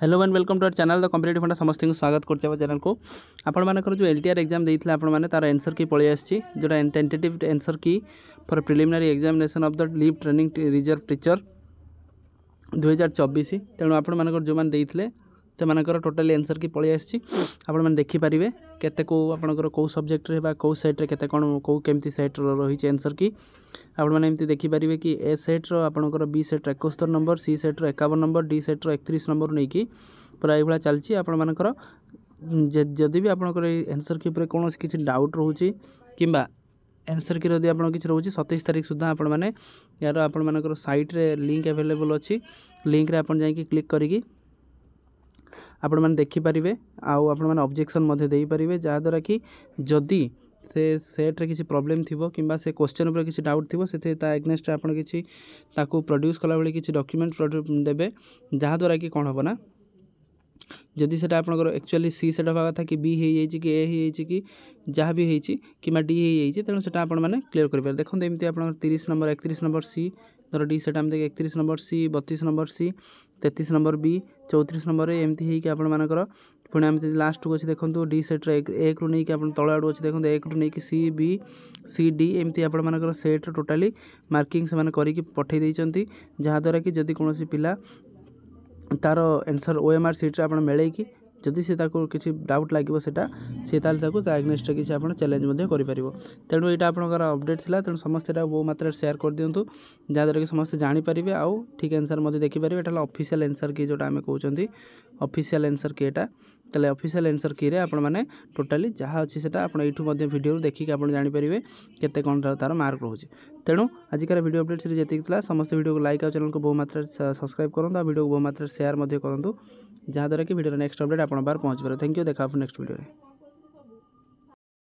Hello and welcome to our channel the competitive funda समस्त को स्वागत कर चैनल को आपण जो एलटीआर एग्जाम देते आपण मैंने तार आंसर की पलि आसी जोटा टेंटेटिव आंसर की for preliminary examination of the leave training reserve teacher 2024 तेणु आपण मानकर जो मैंने देते से मानकर टोटाली आंसर की पलि आसी आपण मैंने देखिपारे केते को आपणकर कौ सब्जेक्ट रे बा कौ सेट रे केते कोन कौ केमती सेट रही आंसर की आपण मैंने एमती देखिपारे कि ए सेट रो आपणकर B set 71 number C set row 51 number D set row 31 number नहीं कि पूरा ये चलती आपण मानकर जदि भी आपणकर आंसर की ऊपर कौन किसी डाउट रोचे किंबा आंसर की जब आप किसी रोचे 27 तारीख सुधा आपण मैंने यार आपण मानकर साइट रे लिंक अवेलेबल अच्छी लिंक रे आपण जाई क्लिक करिकी आपण मैंने देखिपारे आउ आपण मैंने ऑब्जेक्शन दे पारे जहाँद्वारा कि जदि से सेट रे किसी प्रॉब्लम थिबो किंबा से क्वेश्चन ऊपर किसी डाउट थिबो से एग्नेस्ट आपण किसी ताकू प्रोड्यूस कला बेले किसी डॉक्यूमेंट देबे जहाँद्वारा कि कौन होना जदि से आपंकर एक्चुअली सी सेट हवा कथा कि बी हो कि ए हो कि जहाँ भी होती कि डी हो तेणु से मैंने क्लीयर करेंगे देखो एमती आप 30 नंबर 31 नंबर सी धर डी सेट आम देख 31 number C 32 number C 33 number B 34 number एमती होकर पुणे एमती लास्ट को अच्छे देखो डी सेट एक रु नहीं कि तल आड़ू अच्छे देखो एक रु नहीं सी बी सी डी एमती आपर सेट टोटाली मार्किंग से करके पठे देती जहाँद्वारा कि जदि कौन पिला तार आंसर ओएमआर सीट आप मिले कि जदि से किसी डाउट लगे सी एग्नेस्ट किसी आप चैलेंज करें तेणु यहाँ आपंकर अपडेट था तेणु समस्त बहु मात्रा शेयर कर दिंतु जहाँद्वारा कि समस्त जानीपारे आउ ठीक आंसर देखिपारे यहाँ ऑफिशियल आंसर की जोटा आम कहते ऑफिशियल आंसर की यहाँ तेल ऑफिशियल आंसर की रे आपण मैंने टोटाली जहाँ अच्छी से आपड़ वीडियो देखिए आप जानीपारे केते कौन तार मार्क रोचे तेणु आजिकार वीडियो अपडेट से जी समस्त वीडियो को लाइक और चैनल को बहु मात्रा सब्सक्राइब करूँ वीडियो को बहु मात्रा शेयर करूँ जहाँद्वारा कि वीडियो नेक्स्ट अपडेट आप बार पहुँच पारे थैंक यू देखा नेक्स्ट वीडियो।